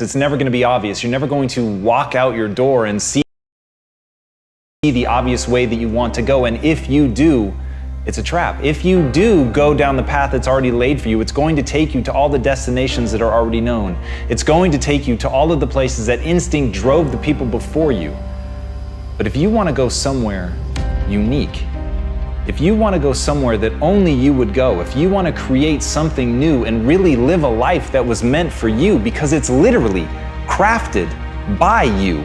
It's never going to be obvious. You're never going to walk out your door and see the obvious way that you want to go. And if you do, it's a trap. If you do go down the path that's already laid for you, it's going to take you to all the destinations that are already known. It's going to take you to all of the places that instinct drove the people before you. But if you want to go somewhere unique, if you want to go somewhere that only you would go, if you want to create something new and really live a life that was meant for you because it's literally crafted by you,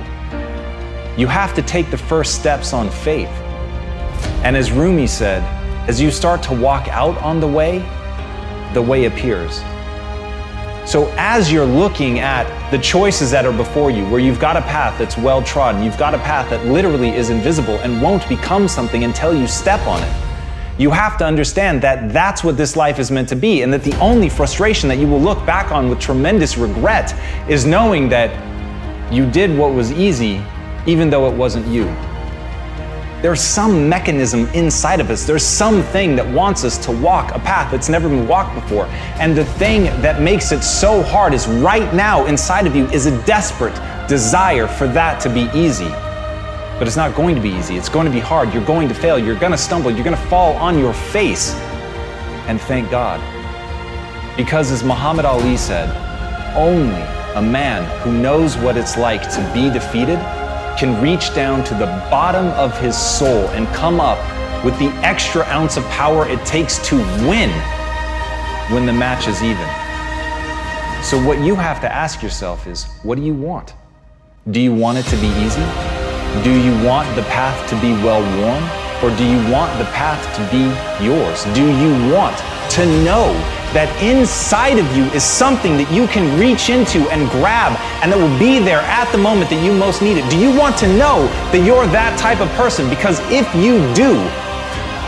you have to take the first steps on faith. And as Rumi said, as you start to walk out on the way appears. So as you're looking at the choices that are before you, where you've got a path that's well trodden, you've got a path that literally is invisible and won't become something until you step on it, you have to understand that that's what this life is meant to be, and that the only frustration that you will look back on with tremendous regret is knowing that you did what was easy even though it wasn't you. There's some mechanism inside of us. There's something that wants us to walk a path that's never been walked before. And the thing that makes it so hard is right now inside of you is a desperate desire for that to be easy. But it's not going to be easy. It's going to be hard. You're going to fail. You're going to stumble. You're going to fall on your face. And thank God. Because as Muhammad Ali said, only a man who knows what it's like to be defeated can reach down to the bottom of his soul and come up with the extra ounce of power it takes to win when the match is even. So what you have to ask yourself is, what do you want? Do you want it to be easy? Do you want the path to be well-worn? Or do you want the path to be yours? Do you want to know that inside of you is something that you can reach into and grab and that will be there at the moment that you most need it? Do you want to know that you're that type of person? Because if you do,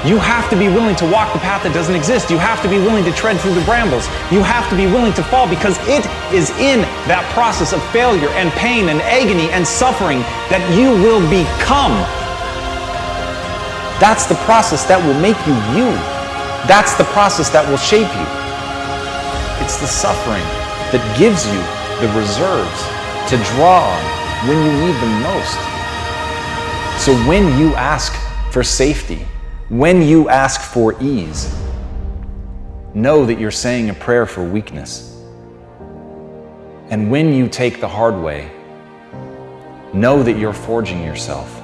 you have to be willing to walk the path that doesn't exist. You have to be willing to tread through the brambles. You have to be willing to fall, because it is in that process of failure and pain and agony and suffering that you will become. That's the process that will make you you. That's the process that will shape you. It's the suffering that gives you the reserves to draw on when you need them most. So when you ask for safety, when you ask for ease, know that you're saying a prayer for weakness. And when you take the hard way, know that you're forging yourself.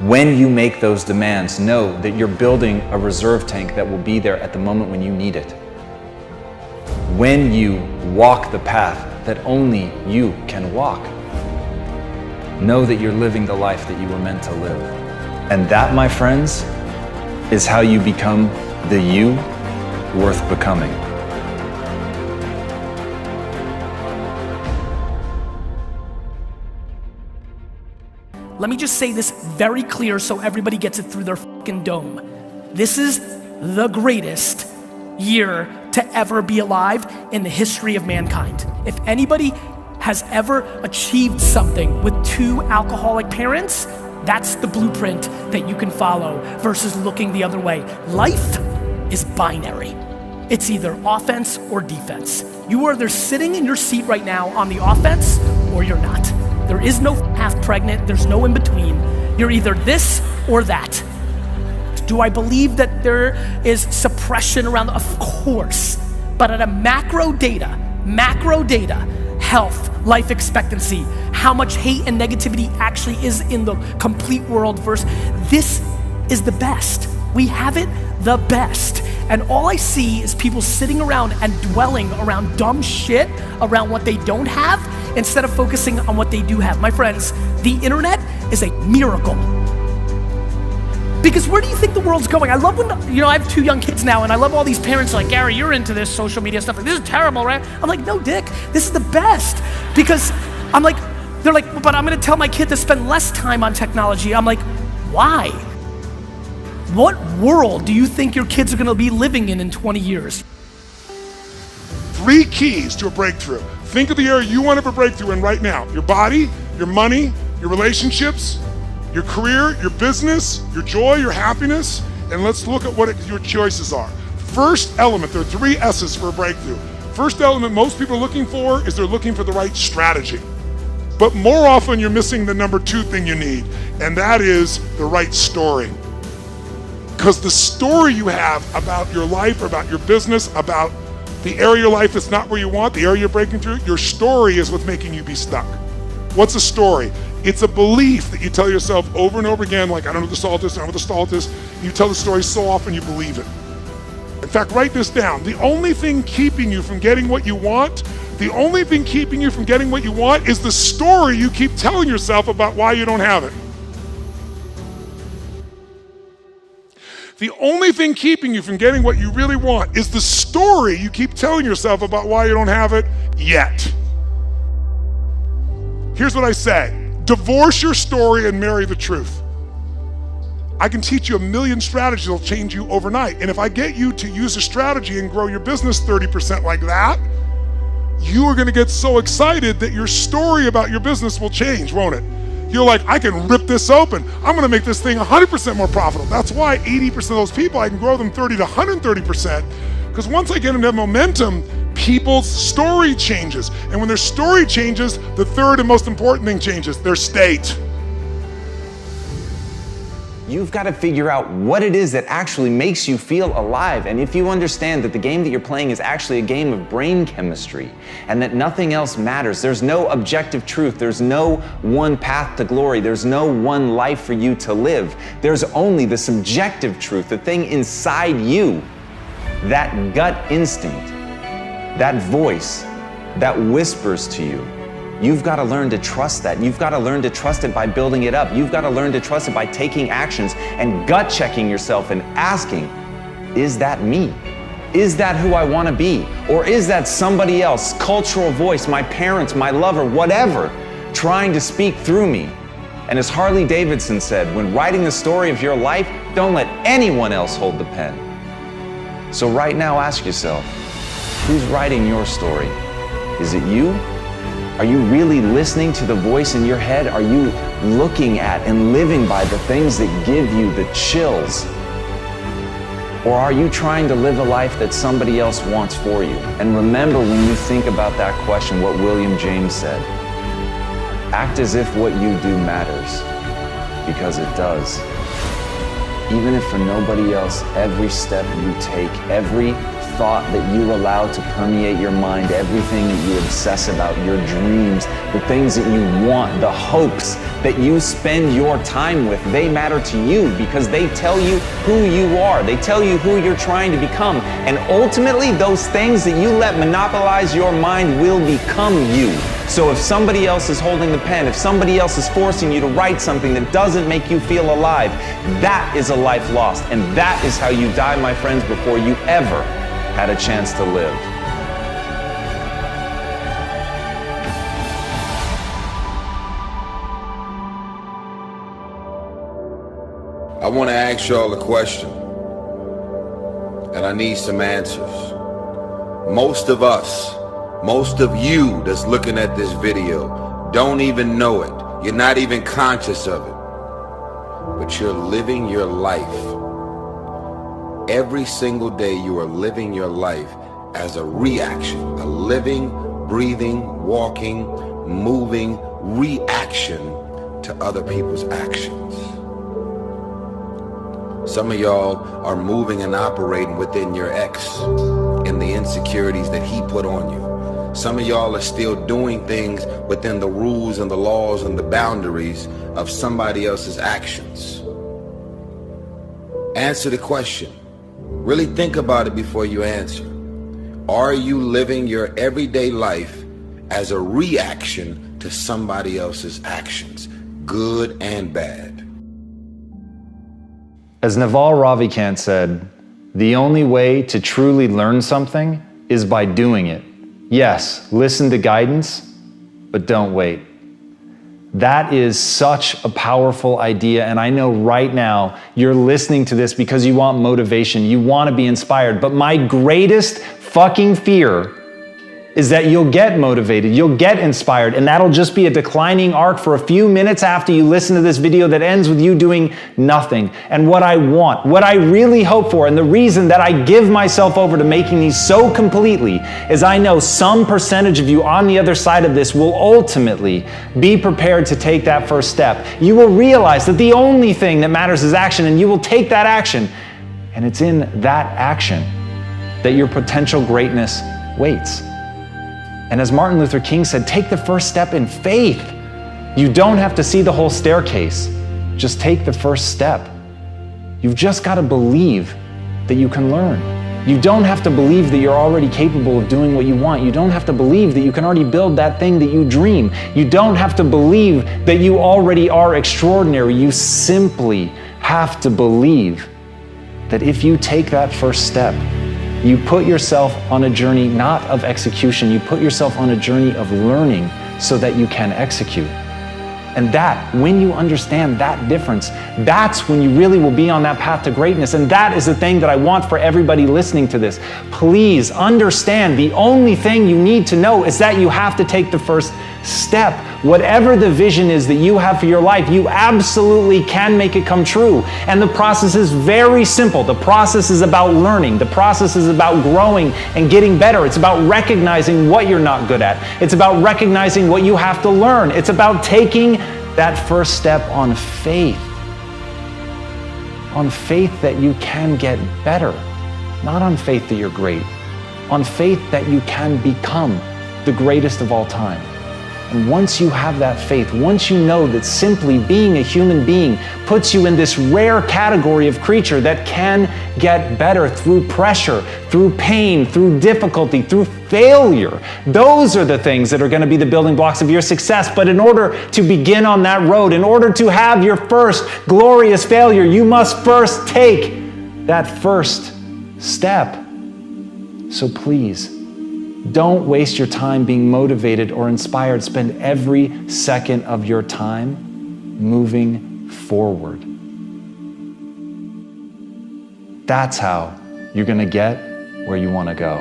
When you make those demands, know that you're building a reserve tank that will be there at the moment when you need it. When you walk the path that only you can walk, know that you're living the life that you were meant to live. And that, my friends, is how you become the you worth becoming. Let me just say this very clear so everybody gets it through their fucking dome. This is the greatest year to ever be alive in the history of mankind. If anybody has ever achieved something with 2 alcoholic parents, that's the blueprint that you can follow versus looking the other way. Life is binary. It's either offense or defense. You are either sitting in your seat right now on the offense or you're not. There is no half pregnant, there's no in between. You're either this or that. Do I believe that there is suppression around? Of course. But at a macro data, health, life expectancy, how much hate and negativity actually is in the complete world versus this is the best. We have it the best. And all I see is people sitting around and dwelling around dumb shit around what they don't have instead of focusing on what they do have. My friends, the internet is a miracle. Because where do you think the world's going? I love when, I have 2 young kids now, and I love all these parents like, Gary, you're into this social media stuff. Like, this is terrible, right? I'm like, no, Dick, this is the best. Because I'm like, they're like, but I'm gonna tell my kid to spend less time on technology. I'm like, why? What world do you think your kids are gonna be living in 20 years? 3 keys to a breakthrough. Think of the area you want to have a breakthrough in right now. Your body, your money, your relationships, your career, your business, your joy, your happiness, and let's look at what your choices are. First element, there are 3 S's for a breakthrough. first element most people are looking for is they're looking for the right strategy. But more often you're missing the number 2 thing you need, and that is the right story. Because the story you have about your life, about your business, about the area of your life that's not where you want, the area you're breaking through, your story is what's making you be stuck. What's a story? It's a belief that you tell yourself over and over again, like, I don't know what the salt is, I don't know what the salt is. You tell the story so often you believe it. In fact, write this down. The only thing keeping you from getting what you want, the only thing keeping you from getting what you want is the story you keep telling yourself about why you don't have it. The only thing keeping you from getting what you really want is the story you keep telling yourself about why you don't have it yet. Here's what I say. Divorce your story and marry the truth. I can teach you a million strategies that'll change you overnight. And if I get you to use a strategy and grow your business 30% like that, you are gonna get so excited that your story about your business will change, won't it? You're like, I can rip this open. I'm gonna make this thing 100% more profitable. That's why 80% of those people, I can grow them 30 to 130%. Because once I get them to have momentum, people's story changes. And when their story changes, the third and most important thing changes, their state. You've got to figure out what it is that actually makes you feel alive. And if you understand that the game that you're playing is actually a game of brain chemistry and that nothing else matters, there's no objective truth, there's no one path to glory, there's no one life for you to live. There's only the subjective truth, the thing inside you, that gut instinct, that voice that whispers to you. You've got to learn to trust that. You've got to learn to trust it by building it up. You've got to learn to trust it by taking actions and gut checking yourself and asking, is that me? Is that who I want to be? Or is that somebody else, cultural voice, my parents, my lover, whatever, trying to speak through me? And as Harley Davidson said, when writing the story of your life, don't let anyone else hold the pen. So right now, ask yourself, who's writing your story? Is it you? Are you really listening to the voice in your head? Are you looking at and living by the things that give you the chills? Or are you trying to live a life that somebody else wants for you? And remember, when you think about that question, what William James said, act as if what you do matters, because it does. Even if for nobody else, every step you take, every thought that you allow to permeate your mind, everything that you obsess about, your dreams, the things that you want, the hopes that you spend your time with, they matter to you because they tell you who you are. They tell you who you're trying to become. And ultimately, those things that you let monopolize your mind will become you. So if somebody else is holding the pen, if somebody else is forcing you to write something that doesn't make you feel alive, that is a life lost. And that is how you die, my friends, before you ever had a chance to live. I want to ask y'all a question, and I need some answers. Most of us, most of you that's looking at this video don't even know it. You're not even conscious of it, but you're living your life. Every single day you are living your life as a reaction, a living, breathing, walking, moving reaction to other people's actions. Some of y'all are moving and operating within your ex and the insecurities that he put on you. Some of y'all are still doing things within the rules and the laws and the boundaries of somebody else's actions. Answer the question. Really think about it before you answer. Are you living your everyday life as a reaction to somebody else's actions, good and bad? As Naval Ravikant said, the only way to truly learn something is by doing it. Yes, listen to guidance, but don't wait. That is such a powerful idea, and I know right now you're listening to this because you want motivation, you want to be inspired, but my greatest fucking fear is that you'll get motivated, you'll get inspired, and that'll just be a declining arc for a few minutes after you listen to this video that ends with you doing nothing. And what I want, what I really hope for, and the reason that I give myself over to making these so completely is I know some percentage of you on the other side of this will ultimately be prepared to take that first step. You will realize that the only thing that matters is action, and you will take that action. And it's in that action that your potential greatness waits. And as Martin Luther King said, take the first step in faith. You don't have to see the whole staircase. Just take the first step. You've just got to believe that you can learn. You don't have to believe that you're already capable of doing what you want. You don't have to believe that you can already build that thing that you dream. You don't have to believe that you already are extraordinary. You simply have to believe that if you take that first step, you put yourself on a journey not of execution, you put yourself on a journey of learning so that you can execute. And that, when you understand that difference, that's when you really will be on that path to greatness. And that is the thing that I want for everybody listening to this. Please understand, the only thing you need to know is that you have to take the first step. Whatever the vision is that you have for your life, you absolutely can make it come true. And the process is very simple. The process is about learning. The process is about growing and getting better. It's about recognizing what you're not good at. It's about recognizing what you have to learn. It's about taking that first step on faith. On faith that you can get better. Not on faith that you're great. On faith that you can become the greatest of all time. And once you have that faith, once you know that simply being a human being puts you in this rare category of creature that can get better through pressure, through pain, through difficulty, through failure, those are the things that are going to be the building blocks of your success. But in order to begin on that road, in order to have your first glorious failure, you must first take that first step. So please, don't waste your time being motivated or inspired. Spend every second of your time moving forward. That's how you're going to get where you want to go.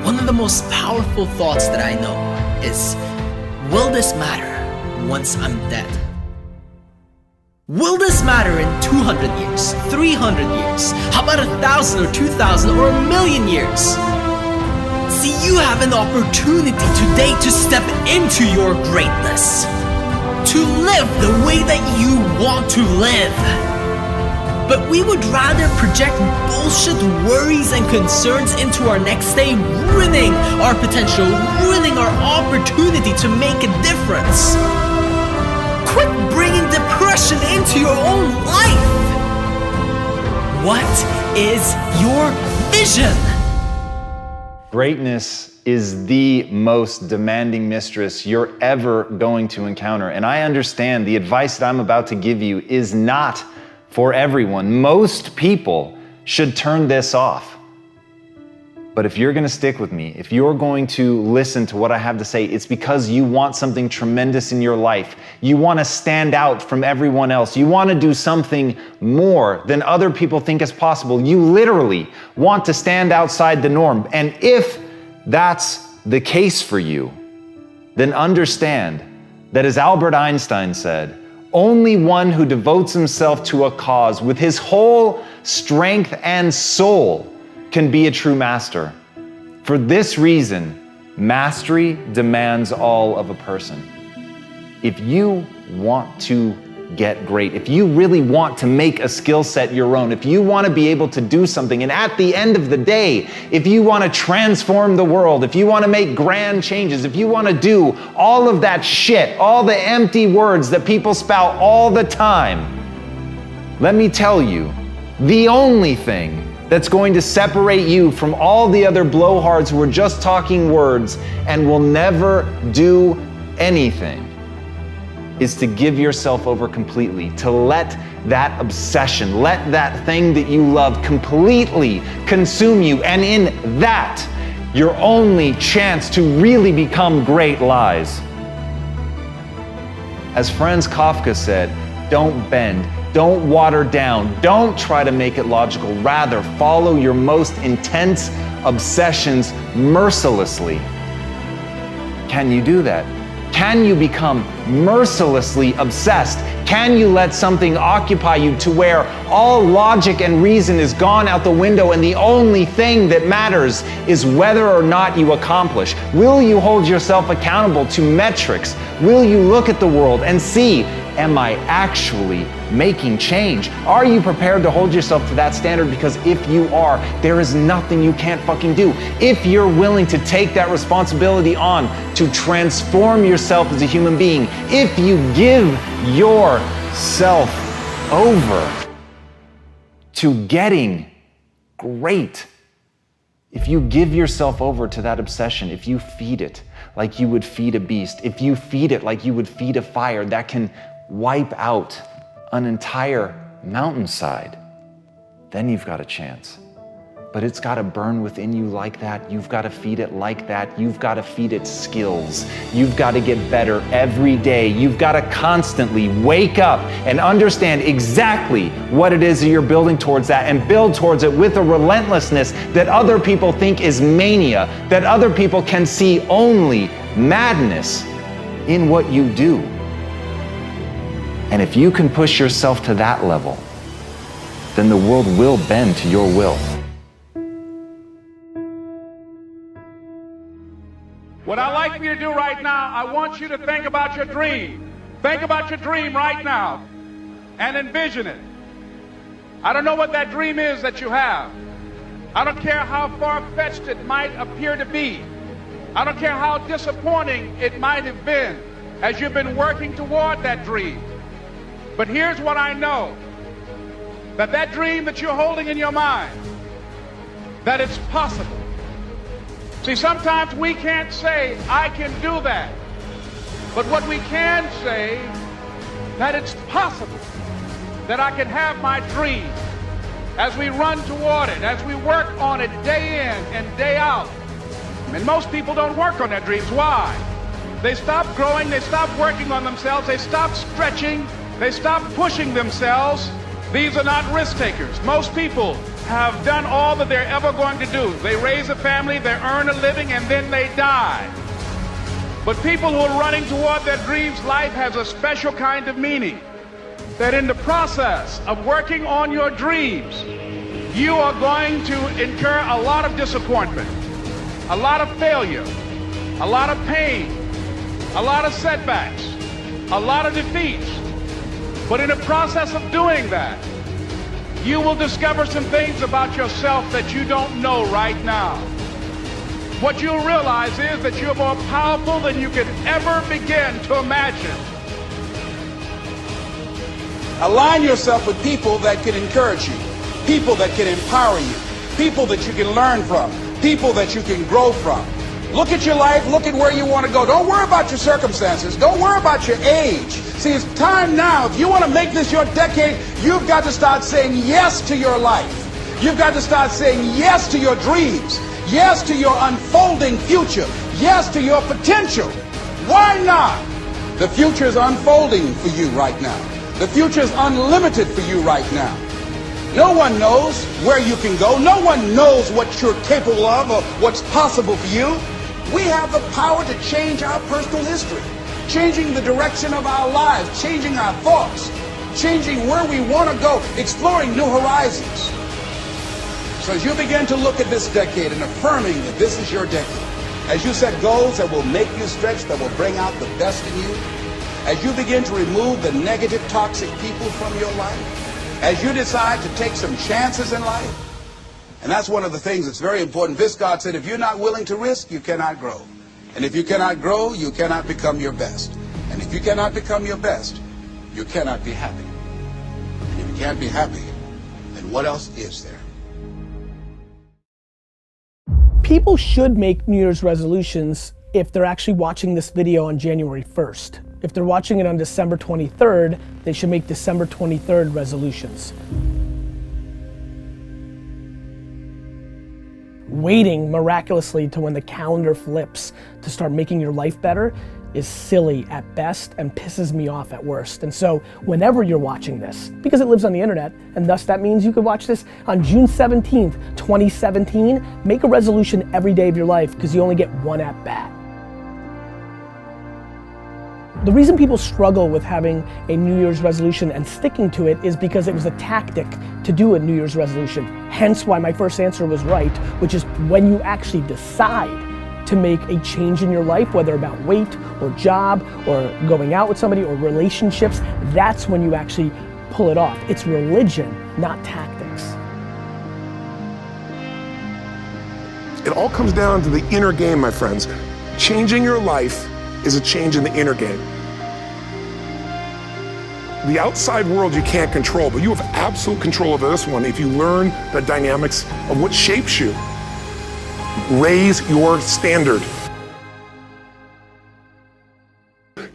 One of the most powerful thoughts that I know is, will this matter once I'm dead? Will this matter in 200 years, 300 years? How about 1,000 or 2,000 or 1,000,000 years? See, you have an opportunity today to step into your greatness, to live the way that you want to live. But we would rather project bullshit worries and concerns into our next day, ruining our potential, ruining our opportunity to make a difference. Quit bringing depression into your own life. What is your vision? Greatness is the most demanding mistress you're ever going to encounter. And I understand the advice that I'm about to give you is not for everyone. Most people should turn this off. But if you're going to stick with me, if you're going to listen to what I have to say, it's because you want something tremendous in your life. You want to stand out from everyone else. You want to do something more than other people think is possible. You literally want to stand outside the norm. And if that's the case for you, then understand that, as Albert Einstein said, only one who devotes himself to a cause with his whole strength and soul can be a true master. For this reason, mastery demands all of a person. If you want to get great, if you really want to make a skill set your own, if you want to be able to do something, and at the end of the day, if you want to transform the world, if you want to make grand changes, if you want to do all of that shit, all the empty words that people spout all the time, let me tell you, the only thing that's going to separate you from all the other blowhards who are just talking words and will never do anything is to give yourself over completely, to let that obsession, let that thing that you love completely consume you. And in that, your only chance to really become great lies. As Franz Kafka said, don't bend, don't water down, don't try to make it logical. Rather, follow your most intense obsessions mercilessly. Can you do that? Can you become mercilessly obsessed? Can you let something occupy you to where all logic and reason is gone out the window and the only thing that matters is whether or not you accomplish? Will you hold yourself accountable to metrics? Will you look at the world and see, am I actually making change? Are you prepared to hold yourself to that standard? Because if you are, there is nothing you can't fucking do. If you're willing to take that responsibility on to transform yourself as a human being, if you give yourself over to getting great, if you give yourself over to that obsession, if you feed it like you would feed a beast, if you feed it like you would feed a fire that can wipe out an entire mountainside, then you've got a chance. But it's got to burn within you like that. You've got to feed it like that. You've got to feed it skills. You've got to get better every day. You've got to constantly wake up and understand exactly what it is that you're building towards that, and build towards it with a relentlessness that other people think is mania, that other people can see only madness in what you do. And if you can push yourself to that level, then the world will bend to your will. What I'd like for you to do right now, I want you to think about your dream. Think about your dream right now and envision it. I don't know what that dream is that you have. I don't care how far-fetched it might appear to be. I don't care how disappointing it might have been as you've been working toward that dream. But here's what I know, that dream that you're holding in your mind, that it's possible. See, sometimes we can't say, I can do that. But what we can say, that it's possible that I can have my dream as we run toward it, as we work on it day in and day out. And most people don't work on their dreams. Why? They stop growing, they stop working on themselves, they stop stretching, they stop pushing themselves. These are not risk takers. Most people have done all that they're ever going to do. They raise a family, they earn a living, and then they die. But people who are running toward their dreams, life has a special kind of meaning. That in the process of working on your dreams, you are going to incur a lot of disappointment, a lot of failure, a lot of pain, a lot of setbacks, a lot of defeats. But in the process of doing that, you will discover some things about yourself that you don't know right now. What you'll realize is that you're more powerful than you could ever begin to imagine. Align yourself with people that can encourage you, people that can empower you, people that you can learn from, people that you can grow from. Look at your life, look at where you want to go. Don't worry about your circumstances. Don't worry about your age. See, it's time now. If you want to make this your decade, you've got to start saying yes to your life. You've got to start saying yes to your dreams, yes to your unfolding future, yes to your potential. Why not? The future is unfolding for you right now. The future is unlimited for you right now. No one knows where you can go. No one knows what you're capable of or what's possible for you. We have the power to change our personal history, changing the direction of our lives, changing our thoughts, changing where we want to go, exploring new horizons. So as you begin to look at this decade and affirming that this is your decade, as you set goals that will make you stretch, that will bring out the best in you, as you begin to remove the negative, toxic people from your life, as you decide to take some chances in life. And that's one of the things that's very important. Viscott said, if you're not willing to risk, you cannot grow. And if you cannot grow, you cannot become your best. And if you cannot become your best, you cannot be happy. And if you can't be happy, then what else is there? People should make New Year's resolutions if they're actually watching this video on January 1st. If they're watching it on December 23rd, they should make December 23rd resolutions. Waiting miraculously to when the calendar flips to start making your life better is silly at best and pisses me off at worst. And so whenever you're watching this, because it lives on the internet, and thus that means you could watch this on June 17th, 2017, make a resolution every day of your life because you only get one at bat. The reason people struggle with having a New Year's resolution and sticking to it is because it was a tactic to do a New Year's resolution. Hence why my first answer was right, which is when you actually decide to make a change in your life, whether about weight or job or going out with somebody or relationships, that's when you actually pull it off. It's religion, not tactics. It all comes down to the inner game, my friends. Changing your life is a change in the inner game. The outside world you can't control, but you have absolute control over this one if you learn the dynamics of what shapes you. Raise your standard.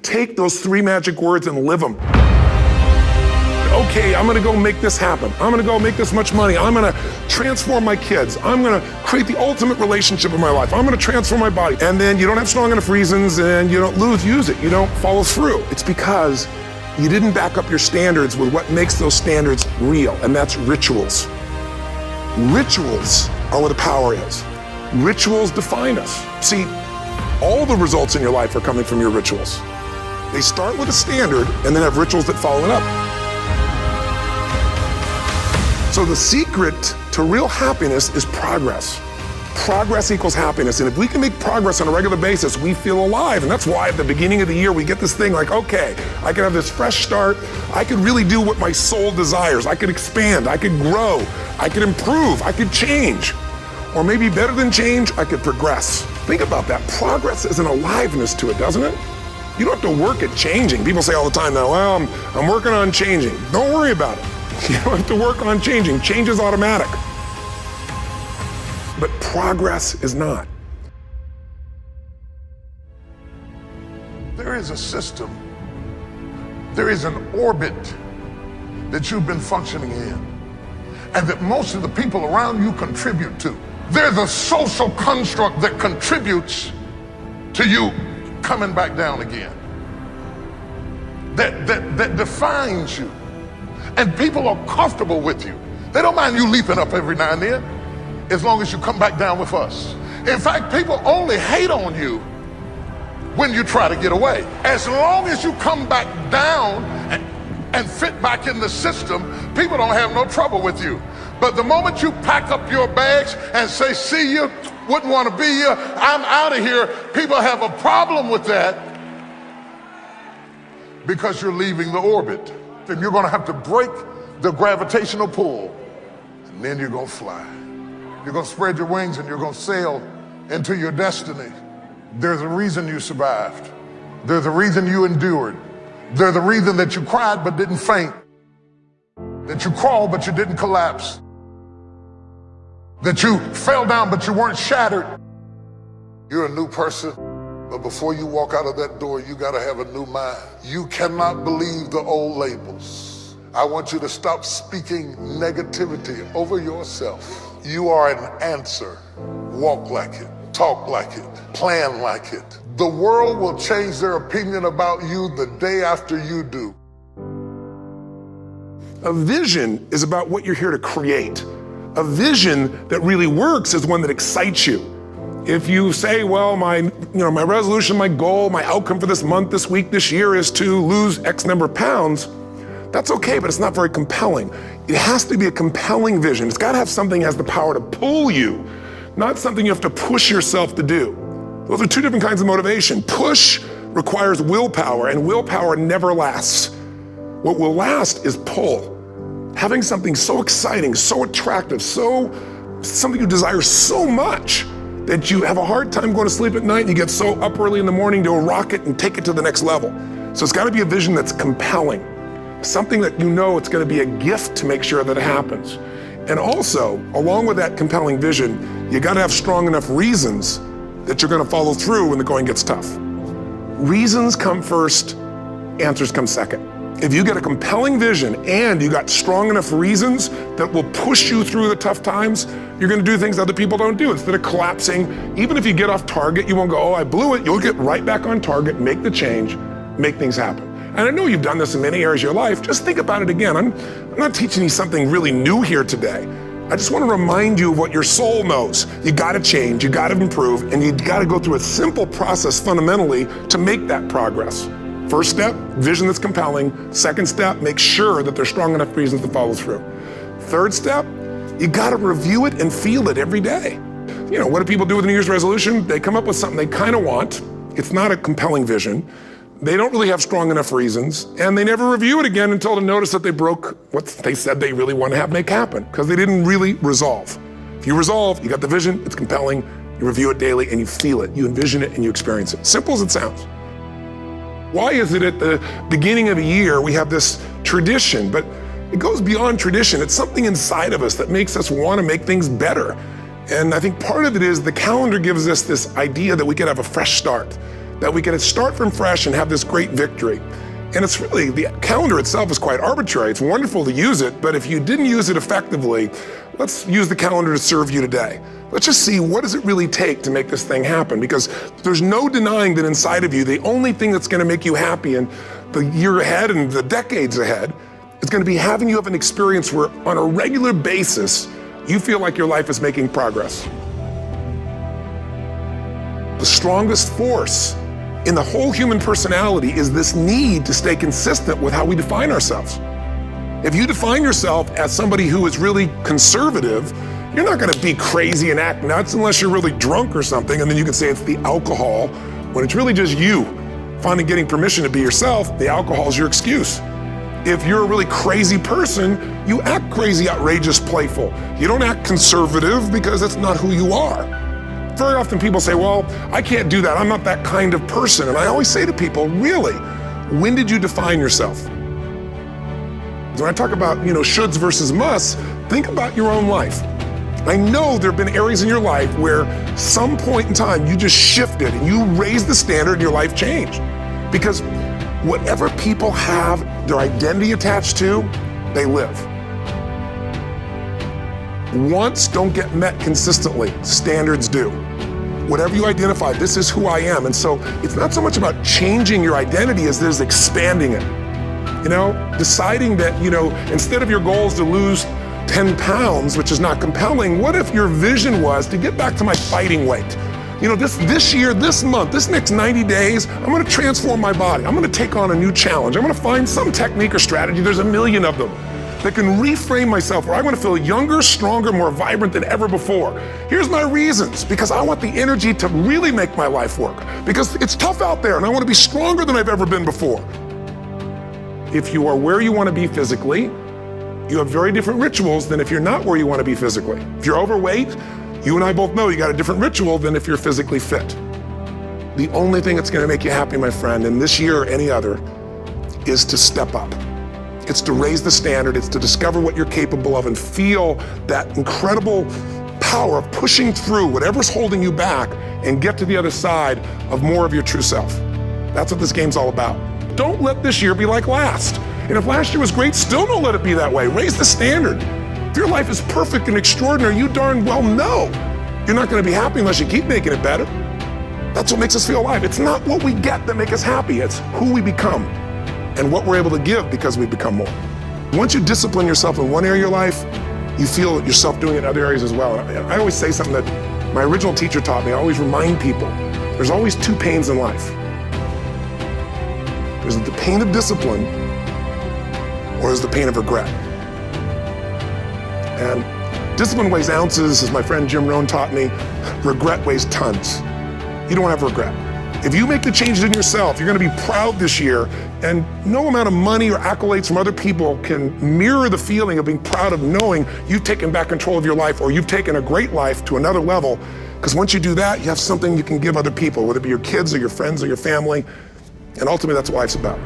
Take those 3 magic words and live them. Okay, I'm gonna go make this happen. I'm gonna go make this much money. I'm gonna transform my kids. I'm gonna create the ultimate relationship in my life. I'm gonna transform my body. And then you don't have strong enough reasons and you don't use it. You don't follow through. It's because you didn't back up your standards with what makes those standards real, and that's rituals. Rituals are where the power is. Rituals define us. See, all the results in your life are coming from your rituals. They start with a standard and then have rituals that follow it up. So the secret to real happiness is progress. Progress equals happiness, and if we can make progress on a regular basis, we feel alive, and that's why at the beginning of the year we get this thing like, okay, I can have this fresh start, I could really do what my soul desires, I could expand, I could grow, I could improve, I could change. Or maybe better than change, I could progress. Think about that. Progress is an aliveness to it, doesn't it? You don't have to work at changing. People say all the time now, well, I'm working on changing. Don't worry about it. You don't have to work on changing. Change is automatic. But progress is not. There is a system, there is an orbit that you've been functioning in, and that most of the people around you contribute to. There's a social construct that contributes to you coming back down again, that defines you. And people are comfortable with you. They don't mind you leaping up every now and then, as long as you come back down with us. In fact, people only hate on you when you try to get away. As long as you come back down and fit back in the system, people don't have no trouble with you. But the moment you pack up your bags and say, see you, wouldn't want to be here, I'm out of here, people have a problem with that because you're leaving the orbit. And you're going to have to break the gravitational pull, and then you're going to fly. You're going to spread your wings and you're going to sail into your destiny. There's a reason you survived. There's a reason you endured. There's a reason that you cried but didn't faint. That you crawled but you didn't collapse. That you fell down but you weren't shattered. You're a new person, but before you walk out of that door, you got to have a new mind. You cannot believe the old labels. I want you to stop speaking negativity over yourself. You are an answer. Walk like it, talk like it, plan like it. The world will change their opinion about you the day after you do. A vision is about what you're here to create. A vision that really works is one that excites you. If you say, well, my resolution, my goal, my outcome for this month, this week, this year is to lose X number of pounds, that's okay, but it's not very compelling. It has to be a compelling vision. It's got to have something that has the power to pull you, not something you have to push yourself to do. Those are two different kinds of motivation. Push requires willpower, and willpower never lasts. What will last is pull. Having something so exciting, so attractive, something you desire so much that you have a hard time going to sleep at night and you get so up early in the morning to rock it and take it to the next level. So it's got to be a vision that's compelling. Something that you know it's going to be a gift to make sure that it happens. And also, along with that compelling vision, you got to have strong enough reasons that you're going to follow through when the going gets tough. Reasons come first, answers come second. If you get a compelling vision and you got strong enough reasons that will push you through the tough times, you're gonna do things other people don't do. Instead of collapsing, even if you get off target, you won't go, oh, I blew it. You'll get right back on target, make the change, make things happen. And I know you've done this in many areas of your life. Just think about it again. I'm not teaching you something really new here today. I just want to remind you of what your soul knows. You gotta change, you gotta improve, and you gotta go through a simple process fundamentally to make that progress. First step, vision that's compelling. Second step, make sure that there's strong enough reasons to follow through. Third step, you gotta review it and feel it every day. You know, what do people do with a New Year's resolution? They come up with something they kind of want. It's not a compelling vision. They don't really have strong enough reasons, and they never review it again until they notice that they broke what they said they really want to have make happen, because they didn't really resolve. If you resolve, you got the vision, it's compelling, you review it daily, and you feel it, you envision it, and you experience it. Simple as it sounds. Why is it at the beginning of the year we have this tradition, but it goes beyond tradition. It's something inside of us that makes us want to make things better. And I think part of it is the calendar gives us this idea that we could have a fresh start, that we can start from fresh and have this great victory. And it's really, the calendar itself is quite arbitrary. It's wonderful to use it, but if you didn't use it effectively, let's use the calendar to serve you today. Let's just see, what does it really take to make this thing happen? Because there's no denying that inside of you, the only thing that's gonna make you happy in the year ahead and the decades ahead is gonna be having you have an experience where on a regular basis, you feel like your life is making progress. The strongest force in the whole human personality is this need to stay consistent with how we define ourselves. If you define yourself as somebody who is really conservative, you're not gonna be crazy and act nuts unless you're really drunk or something, and then you can say it's the alcohol, when it's really just you finally getting permission to be yourself. The alcohol is your excuse. If you're a really crazy person, you act crazy, outrageous, playful. You don't act conservative because that's not who you are. Very often people say, well, I can't do that. I'm not that kind of person. And I always say to people, really, when did you define yourself? When I talk about, shoulds versus musts, think about your own life. I know there have been areas in your life where some point in time you just shifted and you raised the standard and your life changed. Because whatever people have their identity attached to, they live. Wants don't get met consistently, standards do. Whatever you identify, this is who I am. And so it's not so much about changing your identity as it is expanding it. Deciding that, instead of your goals to lose 10 pounds, which is not compelling, what if your vision was to get back to my fighting weight? This year, this month, this next 90 days, I'm gonna transform my body. I'm gonna take on a new challenge. I'm gonna find some technique or strategy, there's a million of them, that can reframe myself where I want to feel younger, stronger, more vibrant than ever before. Here's my reasons, because I want the energy to really make my life work, because it's tough out there and I want to be stronger than I've ever been before. If you are where you want to be physically, you have very different rituals than if you're not where you want to be physically. If you're overweight, you and I both know you got a different ritual than if you're physically fit. The only thing that's going to make you happy, my friend, in this year or any other, is to step up. It's to raise the standard, it's to discover what you're capable of and feel that incredible power of pushing through whatever's holding you back and get to the other side of more of your true self. That's what this game's all about. Don't let this year be like last. And if last year was great, still don't let it be that way. Raise the standard. If your life is perfect and extraordinary, you darn well know you're not gonna be happy unless you keep making it better. That's what makes us feel alive. It's not what we get that makes us happy, it's who we become and what we're able to give because we become more. Once you discipline yourself in one area of your life, you feel yourself doing it in other areas as well. I always say something that my original teacher taught me. I always remind people, there's always two pains in life. There's the pain of discipline, or there's the pain of regret. And discipline weighs ounces, as my friend Jim Rohn taught me. Regret weighs tons. You don't have regret. If you make the changes in yourself, you're gonna be proud this year, and no amount of money or accolades from other people can mirror the feeling of being proud of knowing you've taken back control of your life, or you've taken a great life to another level. Because once you do that, you have something you can give other people, whether it be your kids or your friends or your family, and ultimately that's what life's about.